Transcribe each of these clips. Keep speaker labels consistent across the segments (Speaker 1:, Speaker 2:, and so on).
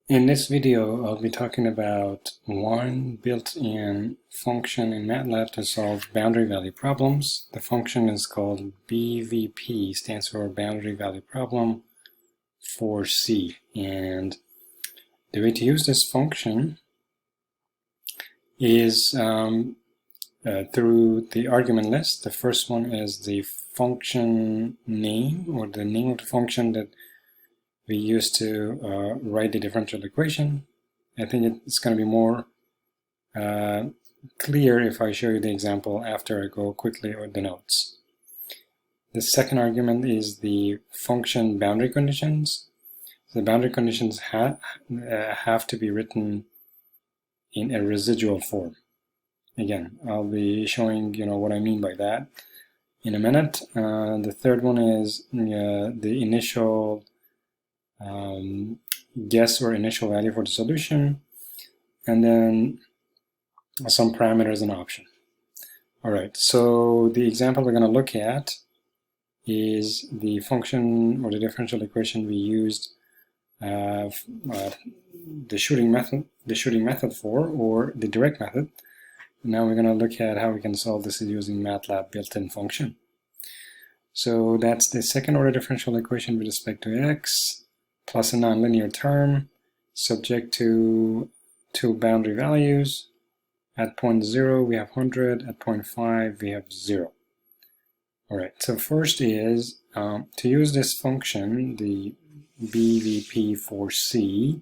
Speaker 1: In this video, I'll be talking about one built-in function in Matlab to solve boundary value problems. The function is called BVP, stands for Boundary Value Problem for C. And the way to use this function is through the argument list. The first one is the function name, or the name of the function that we use to write the differential equation. I think it's going to be more clear if I show you the example after I go quickly over the notes. The second argument is the function boundary conditions. The boundary conditions have to be written in a residual form. Again, I'll be showing what I mean by that in a minute. The third one is the initial guess or initial value for the solution, and then some parameters and option. Alright, so the example we're going to look at is the function or the differential equation we used the shooting method for, or the direct method. Now we're going to look at how we can solve this using Matlab built-in function. So that's the second order differential equation with respect to x plus a nonlinear term subject to two boundary values. At point 0 we have 100, at point 5 we have 0. Alright, so first is to use this function, the BVP for C,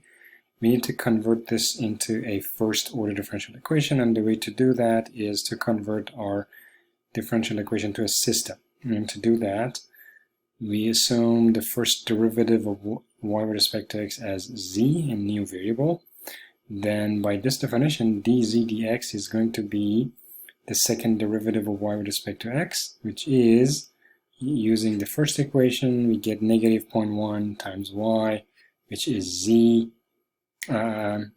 Speaker 1: we need to convert this into a first order differential equation, and the way to do that is to convert our differential equation to a system. And to do that, we assume the first derivative of y with respect to x as z, a new variable. Then by this definition, dz dx is going to be the second derivative of y with respect to x, which is, using the first equation, we get negative 0.1 times y, which is z. Negative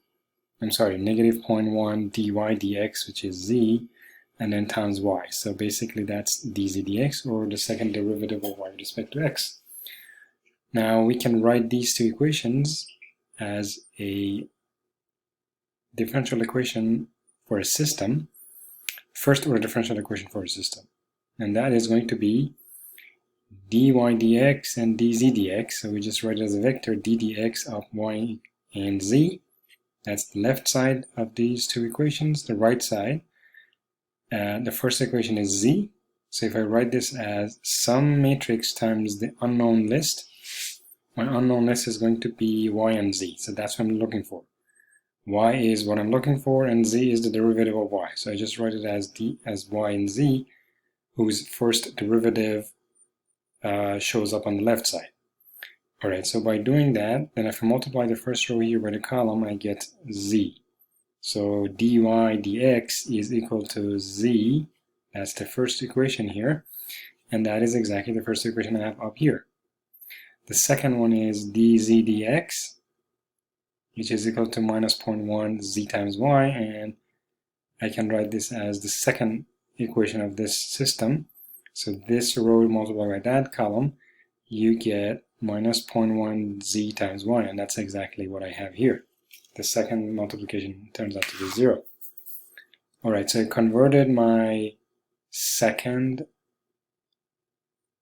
Speaker 1: 0.1 dy dx, which is z, and then times y. So basically that's dz dx, or the second derivative of y with respect to x. Now we can write these two equations as a differential equation for a system, first order differential equation for a system. And that is going to be dy dx and dz dx. So we just write it as a vector d dx of y and z. That's the left side of these two equations. The right side, the first equation is z. So if I write this as some matrix times the unknown list, my unknown list is going to be y and z. So that's what I'm looking for. Y is what I'm looking for, and z is the derivative of y. So I just write it as y and z, whose first derivative shows up on the left side. Alright, so by doing that, then if I multiply the first row here by the column, I get z. So dy dx is equal to z. That's the first equation here, and that is exactly the first equation I have up here. The second one is dz dx, which is equal to minus 0.1 z times y, and I can write this as the second equation of this system. So this row multiplied by that column, you get minus 0.1 z times y, and that's exactly what I have here. The second multiplication turns out to be 0. Alright, so I converted my second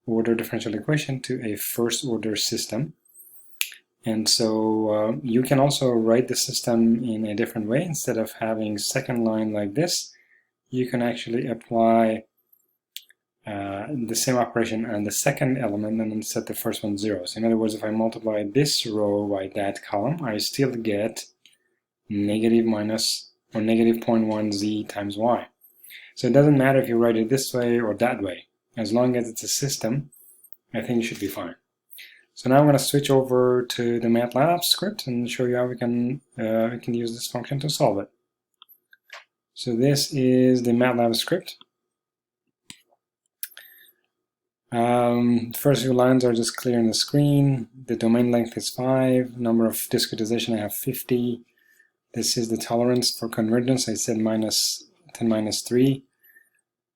Speaker 1: order differential equation to a first order system. And so you can also write the system in a different way. Instead of having second line like this, you can actually apply the same operation on the second element and then set the first one 0. So in other words, if I multiply this row by that column, I still get negative 0.1 z times y. So it doesn't matter if you write it this way or that way. As long as it's a system, I think it should be fine. So now I'm going to switch over to the Matlab script and show you how we can use this function to solve it. So this is the Matlab script. The first few lines are just clearing the screen. The domain length is 5. Number of discretization I have 50. This is the tolerance for convergence. I said minus 10 minus 3.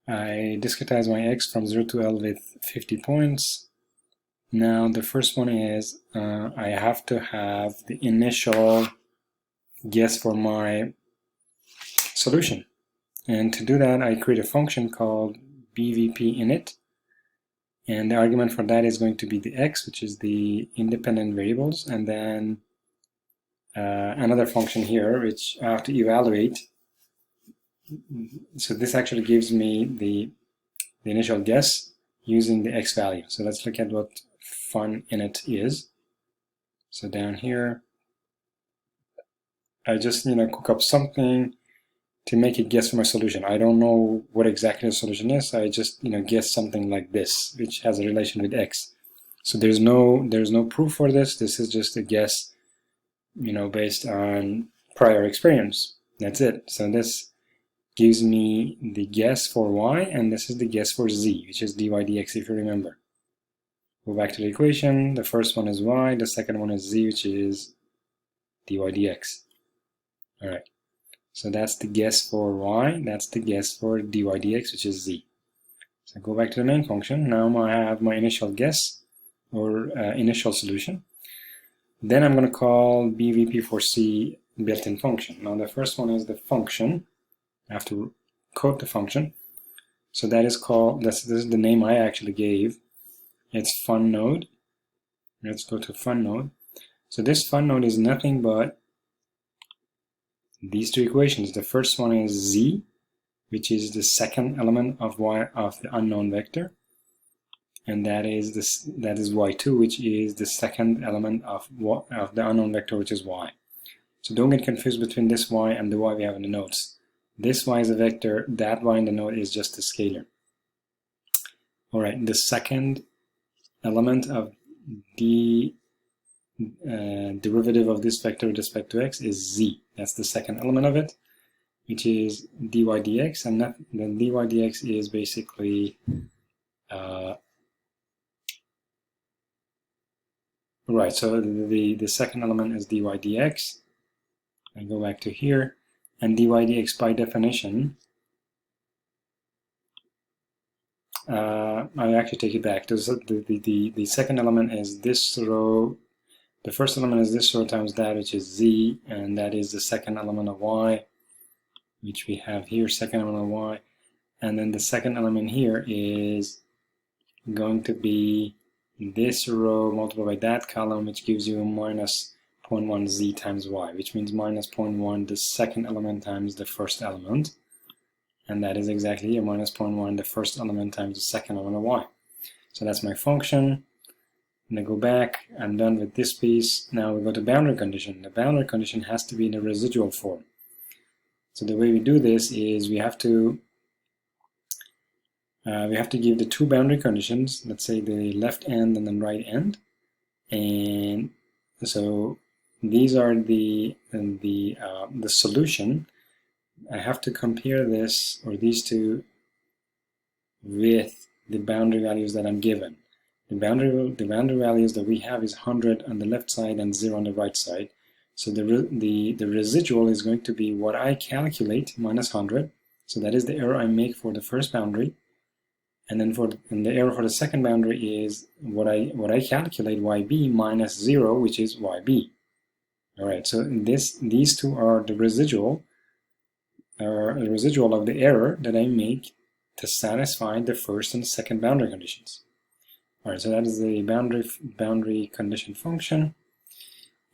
Speaker 1: I discretize my x from 0 to L with 50 points. Now the first one is I have to have the initial guess for my solution. And to do that, I create a function called BVP init. And the argument for that is going to be the x, which is the independent variables, and then another function here, which I have to evaluate. So this actually gives me the initial guess using the x value. So let's look at what fun init is. So down here, I just cook up something to make it guess for my solution. I don't know what exactly the solution is. I just guess something like this, which has a relation with x. So there's no proof for this. This is just a guess, based on prior experience. That's it. So this gives me the guess for y, and this is the guess for z, which is dy dx, if you remember. Go back to the equation. The first one is y, the second one is z, which is dy dx. All right. So that's the guess for y, that's the guess for dy dx, which is z. So go back to the main function. Now I have my initial guess, or initial solution. Then I'm going to call BVP for C built-in function. Now the first one is the function. I have to code the function. So that is called, this is the name I actually gave. It's fun node. Let's go to fun node. So this fun node is nothing but these two equations. The first one is z, which is the second element of y of the unknown vector, and that is y2, which is the second element of the unknown vector, which is y. So don't get confused between this y and the y we have in the nodes. This y is a vector, that y in the node is just a scalar. All right, the second element of the derivative of this vector with respect to x is z. That's the second element of it, which is dy dx, and that the dy dx is basically right. So the second element is dy dx. I go back to here, and dy dx by definition, I actually take it back. The second element is this row. The first element is this row times that, which is z, and that is the second element of y, which we have here, second element of y. And then the second element here is going to be this row multiplied by that column, which gives you minus 0.1 z times y, which means minus 0.1 the second element times the first element. And that is exactly here, minus 0.1 the first element times the second element of y. So that's my function. And I go back, I'm done with this piece. Now we go to boundary condition. The boundary condition has to be in a residual form. So the way we do this is we have to give the two boundary conditions, let's say the left end and the right end. And so these are the solution. I have to compare this, or these two, with the boundary values that I'm given. The boundary values that we have is 100 on the left side and 0 on the right side. So the residual is going to be what I calculate minus 100. So that is the error I make for the first boundary. And then the error for the second boundary is what I calculate, yb minus 0, which is yb. All right. So these two are the residual of the error that I make to satisfy the first and second boundary conditions. All right, so that is the boundary condition function.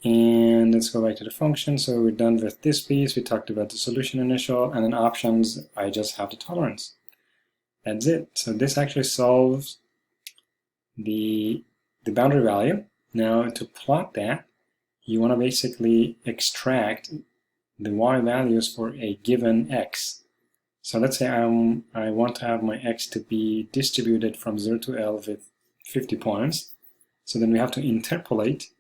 Speaker 1: And let's go back to the function. So we're done with this piece. We talked about the solution initial, and then options, I just have the tolerance. That's it. So this actually solves the boundary value. Now to plot that, you want to basically extract the y values for a given x. So let's say I want to have my x to be distributed from 0 to L with 50 points. So then we have to interpolate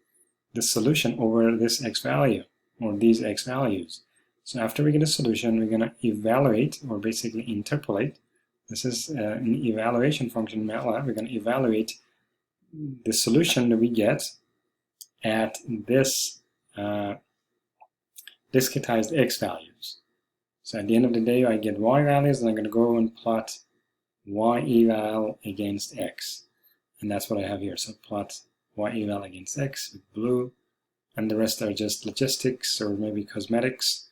Speaker 1: the solution over this x value, or these x values. So after we get a solution, we're going to evaluate, or basically interpolate. This is an evaluation function in Matlab. We're going to evaluate the solution that we get at this discretized x values. So at the end of the day, I get y values, and I'm going to go and plot y eval against x. And that's what I have here. So plot y eval against x with blue, and the rest are just logistics or maybe cosmetics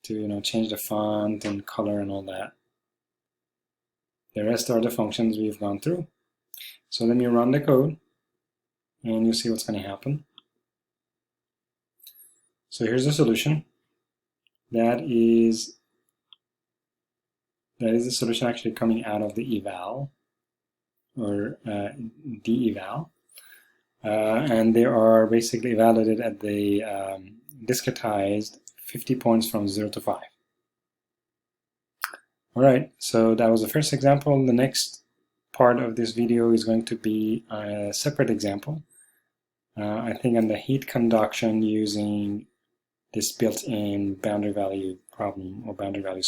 Speaker 1: to change the font and color and all that. The rest are the functions we've gone through. So let me run the code and you'll see what's going to happen. So here's the solution. That is the solution actually coming out of the eval or de-eval. And they are basically evaluated at the discretized 50 points from 0 to 5. Alright, so that was the first example. The next part of this video is going to be a separate example. I think on the heat conduction using this built-in boundary value problem or boundary value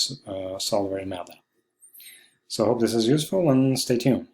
Speaker 1: solver in Matlab. So I hope this is useful and stay tuned.